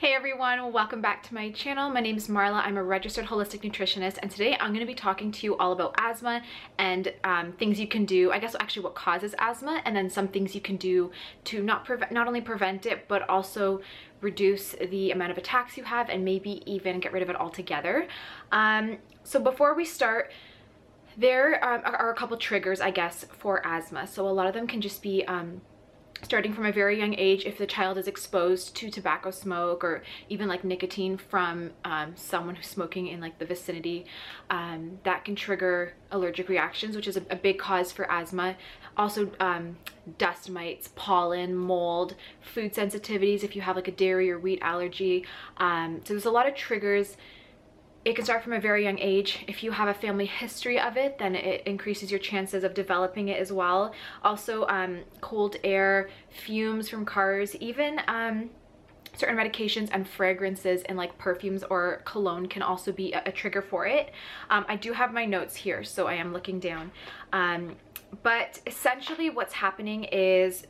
Hey everyone, welcome back to my channel. My name is Marla. I'm a registered holistic nutritionist, and today I'm going to be talking to you all about asthma and things you can do, I guess actually what causes asthma, and then some things you can do to not only prevent it, but also reduce the amount of attacks you have and maybe even get rid of it altogether. So before we start, there are a couple triggers, I guess, for asthma. So a lot of them can just be starting from a very young age. If the child is exposed to tobacco smoke or even like nicotine from someone who's smoking in like the vicinity, that can trigger allergic reactions, which is a big cause for asthma. Also dust mites, pollen, mold, food sensitivities if you have like a dairy or wheat allergy. So there's a lot of triggers. It can start from a very young age. If you have a family history of it, then it increases your chances of developing it as well. Also, cold air, fumes from cars, even certain medications and fragrances and like perfumes or cologne can also be a trigger for it. I do have my notes here, so I am looking down. But essentially what's happening is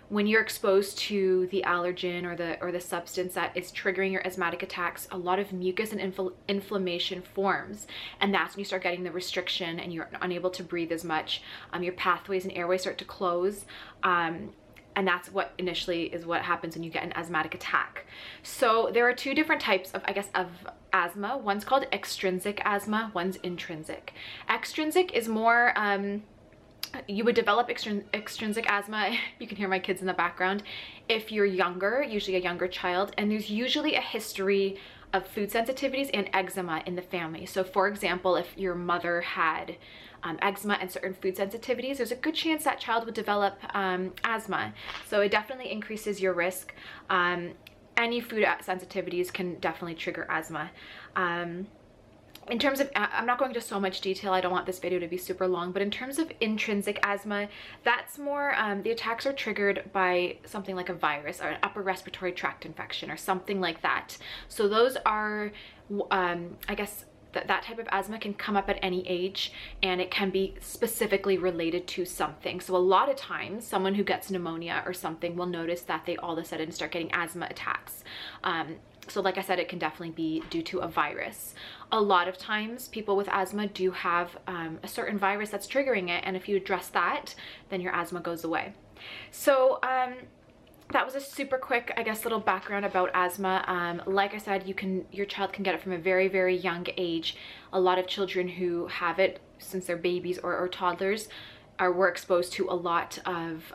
when you're exposed to the allergen or the substance that is triggering your asthmatic attacks, a lot of mucus and inflammation forms, and that's when you start getting the restriction and you're unable to breathe as much. Your pathways and airways start to close, and that's what initially is what happens when you get an asthmatic attack. So there are two different types of, I guess, of asthma. One's called extrinsic asthma, one's intrinsic. Extrinsic is more you would develop extrinsic asthma, you can hear my kids in the background, if you're younger, usually a younger child, and there's usually a history of food sensitivities and eczema in the family. So for example, if your mother had eczema and certain food sensitivities, there's a good chance that child would develop asthma. So it definitely increases your risk. Any food sensitivities can definitely trigger asthma. In terms of, I'm not going into so much detail, I don't want this video to be super long, but in terms of intrinsic asthma, that's more, the attacks are triggered by something like a virus or an upper respiratory tract infection or something like that. So those are, I guess, that type of asthma can come up at any age, and it can be specifically related to something. So a lot of times someone who gets pneumonia or something will notice that they all of a sudden start getting asthma attacks. So like I said, it can definitely be due to a virus. A lot of times people with asthma do have a certain virus that's triggering it, and if you address that, then your asthma goes away. So that was a super quick, I guess, little background about asthma. Like I said, your child can get it from a very, very young age. A lot of children who have it since they're babies or toddlers were exposed to a lot of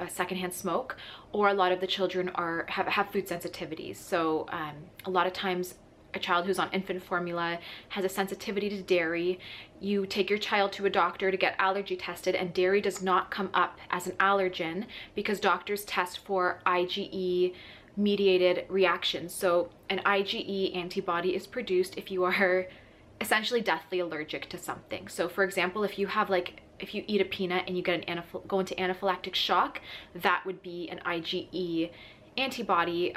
secondhand smoke, or a lot of the children have food sensitivities. So a lot of times a child who's on infant formula has a sensitivity to dairy. You take your child to a doctor to get allergy tested, and dairy does not come up as an allergen because doctors test for IgE mediated reactions. So an IgE antibody is produced if you are essentially deathly allergic to something. So for example, if you eat a peanut and you get go into anaphylactic shock, that would be an IgE antibody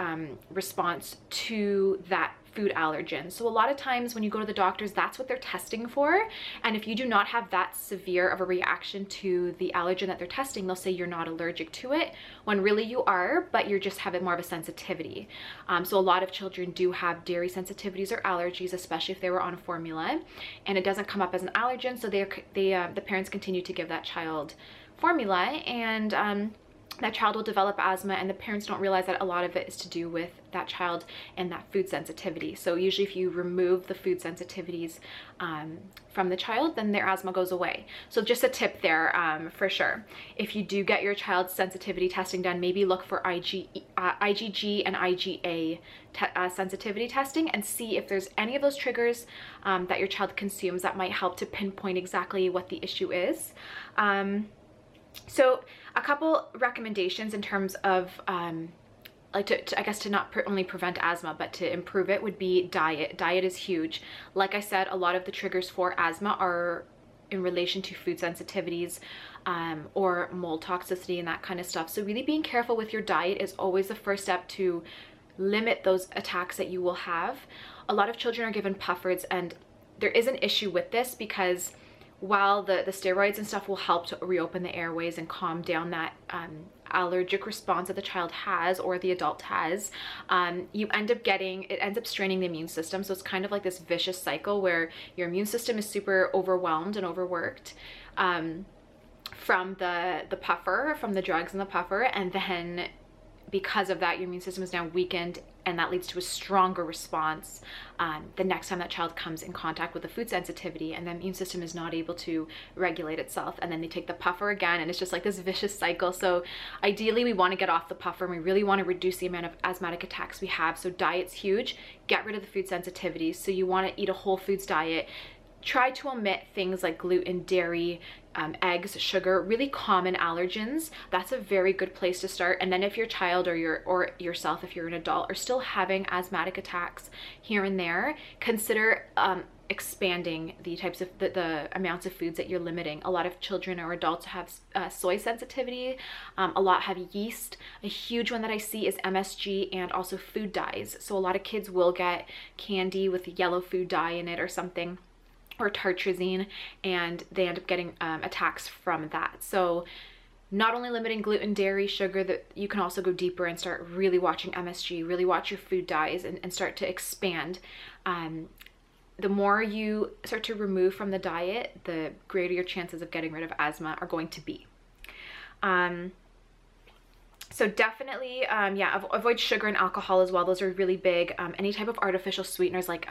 response to that food allergen. So a lot of times when you go to the doctors, that's what they're testing for. And if you do not have that severe of a reaction to the allergen that they're testing, they'll say you're not allergic to it, when really you are, but you're just having more of a sensitivity. So a lot of children do have dairy sensitivities or allergies, especially if they were on formula, and it doesn't come up as an allergen. So the parents continue to give that child formula, and that child will develop asthma, and the parents don't realize that a lot of it is to do with that child and that food sensitivity. So usually if you remove the food sensitivities from the child, then their asthma goes away. So just a tip there for sure. If you do get your child's sensitivity testing done, maybe look for IgG and IgA sensitivity testing, and see if there's any of those triggers that your child consumes that might help to pinpoint exactly what the issue is. So a couple recommendations in terms of like I guess to not only prevent asthma but to improve it would be diet. Diet is huge. Like I said, a lot of the triggers for asthma are in relation to food sensitivities or mold toxicity and that kind of stuff. So really being careful with your diet is always the first step to limit those attacks that you will have. A lot of children are given puffers, and there is an issue with this because while the steroids and stuff will help to reopen the airways and calm down that allergic response that the child has or the adult has, it ends up straining the immune system. So it's kind of like this vicious cycle where your immune system is super overwhelmed and overworked from the puffer, from the drugs in the puffer, and then because of that, your immune system is now weakened, and that leads to a stronger response the next time that child comes in contact with a food sensitivity, and the immune system is not able to regulate itself, and then they take the puffer again, and it's just like this vicious cycle. So ideally we want to get off the puffer, and we really want to reduce the amount of asthmatic attacks we have. So diet's huge. Get rid of the food sensitivities. So you want to eat a whole foods diet. Try to omit things like gluten, dairy, eggs, sugar, really common allergens. That's a very good place to start. And then if your child or yourself, if you're an adult, are still having asthmatic attacks here and there, consider expanding the types of the amounts of foods that you're limiting. A lot of children or adults have soy sensitivity. A lot have yeast. A huge one that I see is MSG and also food dyes. So a lot of kids will get candy with yellow food dye in it or something, or tartrazine, and they end up getting attacks from that. So not only limiting gluten, dairy, sugar, that you can also go deeper and start really watching MSG, really watch your food dyes, and start to expand. The more you start to remove from the diet, the greater your chances of getting rid of asthma are going to be. So definitely, yeah, avoid sugar and alcohol as well. Those are really big. Any type of artificial sweeteners like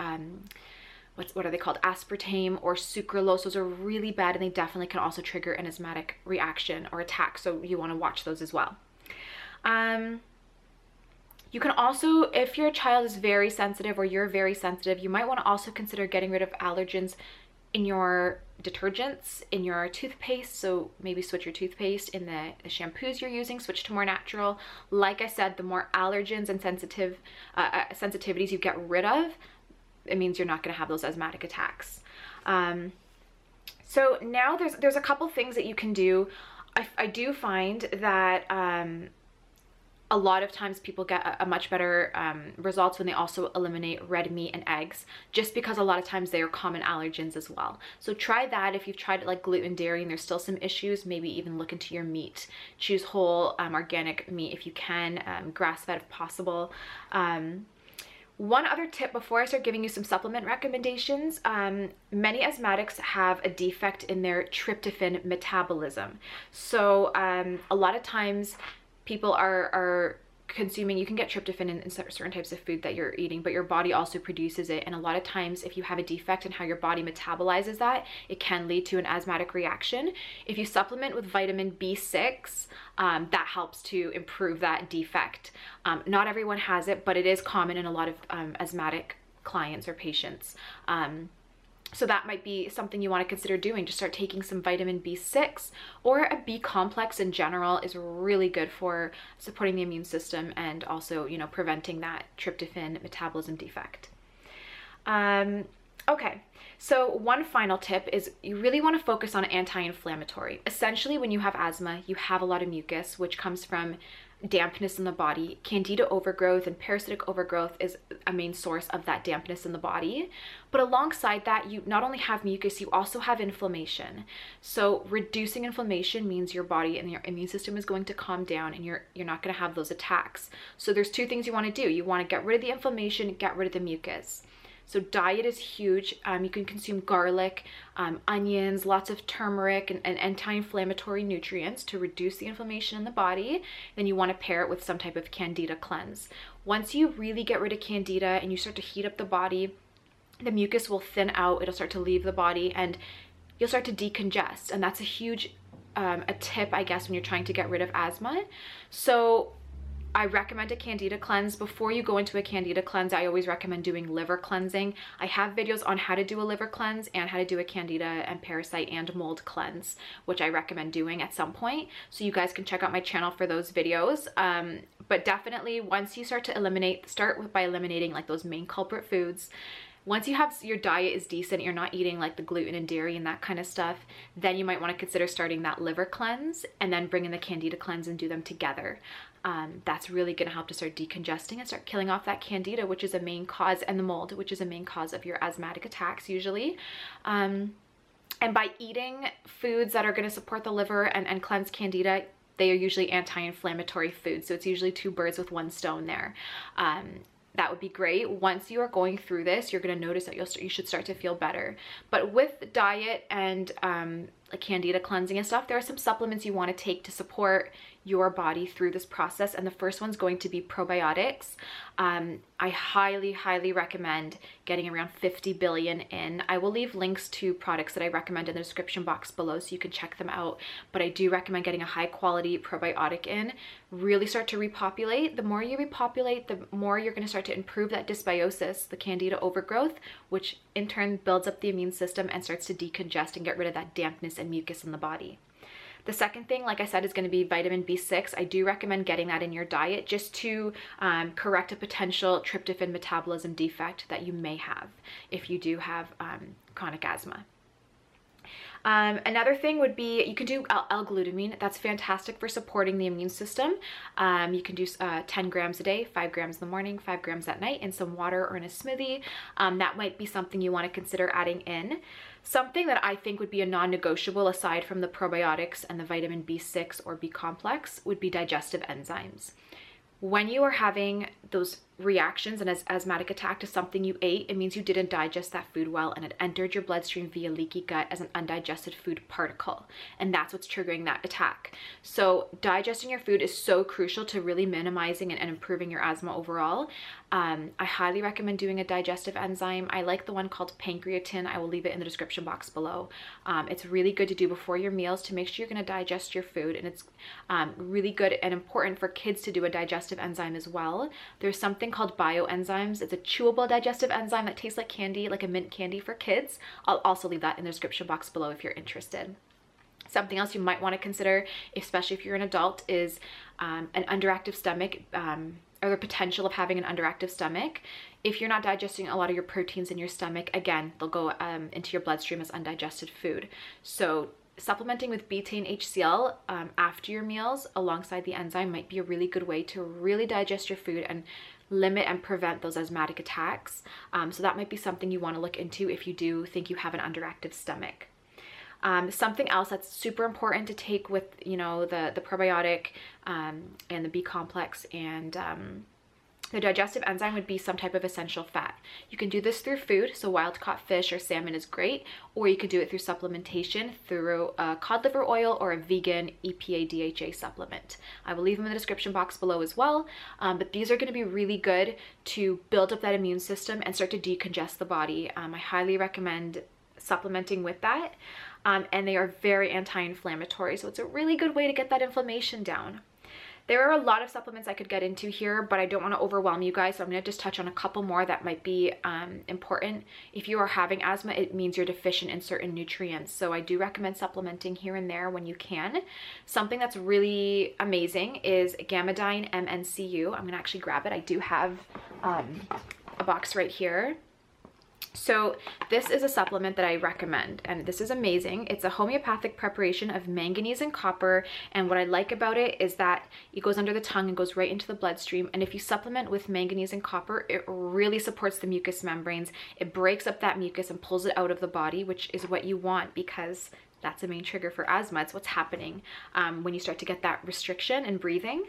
what are they called? Aspartame or sucralose. Those are really bad, and they definitely can also trigger an asthmatic reaction or attack. So you want to watch those as well. You can also, if your child is very sensitive or you're very sensitive, you might want to also consider getting rid of allergens in your detergents, in your toothpaste. So maybe switch your toothpaste. In the shampoos you're using, switch to more natural. Like I said, the more allergens and sensitivities you get rid of, it means you're not going to have those asthmatic attacks. So now there's a couple things that you can do. I do find that a lot of times people get a much better results when they also eliminate red meat and eggs, just because a lot of times they are common allergens as well. So try that. If you've tried it like gluten, dairy, and there's still some issues, maybe even look into your meat. Choose whole organic meat if you can, grass-fed if possible. One other tip before I start giving you some supplement recommendations, many asthmatics have a defect in their tryptophan metabolism. So a lot of times people are consuming, you can get tryptophan in certain types of food that you're eating, but your body also produces it. And a lot of times if you have a defect in how your body metabolizes that, it can lead to an asthmatic reaction. If you supplement with vitamin B6, that helps to improve that defect. Not everyone has it, but it is common in a lot of asthmatic clients or patients. So that might be something you want to consider doing. Just start taking some vitamin B6, or a B complex in general is really good for supporting the immune system and also, you know, preventing that tryptophan metabolism defect. Okay, so one final tip is you really want to focus on anti-inflammatory. Essentially, when you have asthma, you have a lot of mucus, which comes from dampness in the body. Candida overgrowth and parasitic overgrowth is a main source of that dampness in the body. But alongside that, you not only have mucus, you also have inflammation. So reducing inflammation means your body and your immune system is going to calm down, and you're not going to have those attacks. So there's two things you want to do. You want to get rid of the inflammation, get rid of the mucus. So diet is huge. You can consume garlic, onions, lots of turmeric, and anti-inflammatory nutrients to reduce the inflammation in the body. Then you want to pair it with some type of candida cleanse. Once you really get rid of candida and you start to heat up the body, the mucus will thin out, it'll start to leave the body, and you'll start to decongest. And that's a huge a tip, I guess, when you're trying to get rid of asthma. So I recommend a candida cleanse. Before you go into a candida cleanse, I always recommend doing liver cleansing. I have videos on how to do a liver cleanse and how to do a candida and parasite and mold cleanse, which I recommend doing at some point. So you guys can check out my channel for those videos. But definitely once you start to eliminate, start by eliminating like those main culprit foods. Once you have, your diet is decent, you're not eating like the gluten and dairy and that kind of stuff, then you might want to consider starting that liver cleanse and then bring in the candida cleanse and do them together. That's really going to help to start decongesting and start killing off that candida, which is a main cause, and the mold, which is a main cause of your asthmatic attacks usually. And And by eating foods that are going to support the liver and cleanse candida, they are usually anti-inflammatory foods. So it's usually two birds with one stone there. That would be great. Once you are going through this, you're going to notice that you should start to feel better. But with diet and like candida cleansing and stuff, there are some supplements you want to take to support your body through this process. And the first one's going to be probiotics. I highly recommend getting around 50 billion in. I will leave links to products that I recommend in the description box below so you can check them out. But I do recommend getting a high quality probiotic in. Really start to repopulate. The more you repopulate, the more you're going to start to improve that dysbiosis, the candida overgrowth, which in turn builds up the immune system and starts to decongest and get rid of that dampness and mucus in the body. The second thing, like I said, is going to be vitamin B6. I do recommend getting that in your diet just to correct a potential tryptophan metabolism defect that you may have if you do have chronic asthma. Another thing would be you can do L-glutamine. That's fantastic for supporting the immune system. You can do 10 grams a day, 5 grams in the morning, 5 grams at night in some water or in a smoothie. That might be something you want to consider adding in. Something that I think would be a non-negotiable aside from the probiotics and the vitamin B6 or B complex would be digestive enzymes. When you are having those reactions and asthmatic attack to something you ate, it means you didn't digest that food well and it entered your bloodstream via leaky gut as an undigested food particle. And that's what's triggering that attack. So digesting your food is so crucial to really minimizing and improving your asthma overall. I highly recommend doing a digestive enzyme. I like the one called pancreatin. I will leave it in the description box below. It's really good to do before your meals to make sure you're going to digest your food. And it's really good and important for kids to do a digestive enzyme as well. There's something called bioenzymes. It's a chewable digestive enzyme that tastes like candy, like a mint candy for kids. I'll also leave that in the description box below if you're interested. Something else you might want to consider, especially if you're an adult, is an underactive stomach, or the potential of having an underactive stomach. If you're not digesting a lot of your proteins in your stomach, again, they'll go into your bloodstream as undigested food. So supplementing with betaine HCl after your meals alongside the enzyme might be a really good way to really digest your food and limit and prevent those asthmatic attacks. So that might be something you want to look into if you do think you have an underactive stomach. Something else that's super important to take with, you know, the probiotic and the B complex and the digestive enzyme would be some type of essential fat. You can do this through food, so wild-caught fish or salmon is great, or you could do it through supplementation through cod liver oil or a vegan EPA DHA supplement. I will leave them in the description box below as well, but these are going to be really good to build up that immune system and start to decongest the body. I highly recommend supplementing with that, and they are very anti-inflammatory, so it's a really good way to get that inflammation down. There are a lot of supplements I could get into here, but I don't want to overwhelm you guys, so I'm going to just touch on a couple more that might be important. If you are having asthma, it means you're deficient in certain nutrients, so I do recommend supplementing here and there when you can. Something that's really amazing is Gammadyn MN-cu. I'm going to actually grab it. I do have a box right here. So this is a supplement that I recommend, and this is amazing. It's a homeopathic preparation of manganese and copper, and what I like about it is that it goes under the tongue and goes right into the bloodstream, and if you supplement with manganese and copper, it really supports the mucous membranes. It breaks up that mucus and pulls it out of the body, which is what you want because that's a main trigger for asthma. It's what's happening when you start to get that restriction in breathing.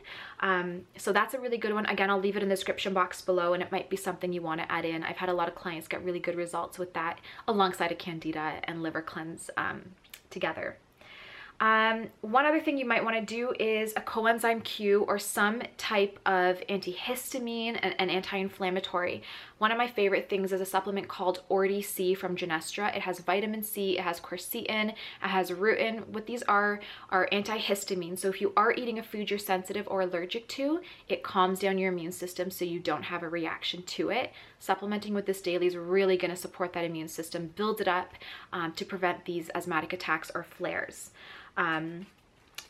So that's a really good one. Again, I'll leave it in the description box below, and it might be something you want to add in. I've had a lot of clients get really good results with that alongside a candida and liver cleanse together. One other thing you might want to do is a coenzyme Q or some type of antihistamine and anti-inflammatory. One of my favorite things is a supplement called Ordi-C from Genestra. It has vitamin C, it has quercetin, it has rutin. What these are antihistamines. So if you are eating a food you're sensitive or allergic to, it calms down your immune system so you don't have a reaction to it. Supplementing with this daily is really going to support that immune system, build it up to prevent these asthmatic attacks or flares.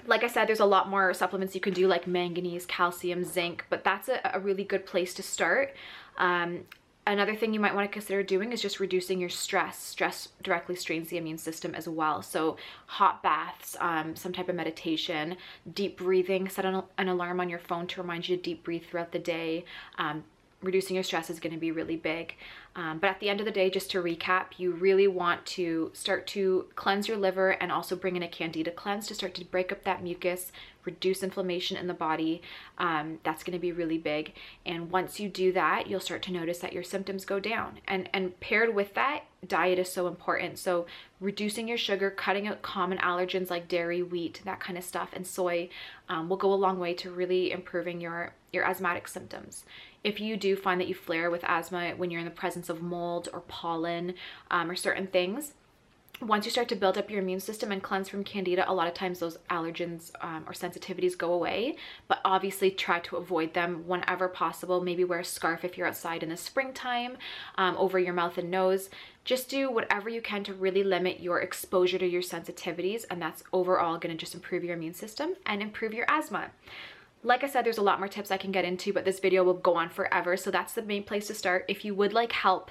Like I said, there's a lot more supplements you can do, like manganese, calcium, zinc, but that's a really good place to start. Another thing you might want to consider doing is just reducing your stress. Stress directly strains the immune system as well. So hot baths, some type of meditation, deep breathing, set an alarm on your phone to remind you to deep breathe throughout the day. reducing your stress is going to be really big. But at the end of the day, just to recap, you really want to start to cleanse your liver and also bring in a candida cleanse to start to break up that mucus, reduce inflammation in the body. That's going to be really big. And once you do that, you'll start to notice that your symptoms go down. And paired with that, diet is so important. So reducing your sugar, cutting out common allergens like dairy, wheat, that kind of stuff, and soy will go a long way to really improving your asthmatic symptoms. If you do find that you flare with asthma when you're in the presence of mold or pollen or certain things, once you start to build up your immune system and cleanse from candida, a lot of times those allergens or sensitivities go away, but obviously try to avoid them whenever possible. Maybe wear a scarf if you're outside in the springtime over your mouth and nose. Just do whatever you can to really limit your exposure to your sensitivities, and that's overall going to just improve your immune system and improve your asthma. Like I said, there's a lot more tips I can get into, but this video will go on forever, so that's the main place to start. If you would like help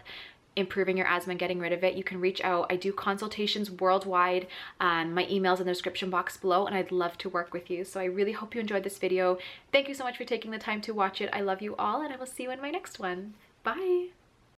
improving your asthma and getting rid of it, you can reach out. I do consultations worldwide. My email's in the description box below, and I'd love to work with you. So I really hope you enjoyed this video. Thank you so much for taking the time to watch it. I love you all, and I will see you in my next one. Bye.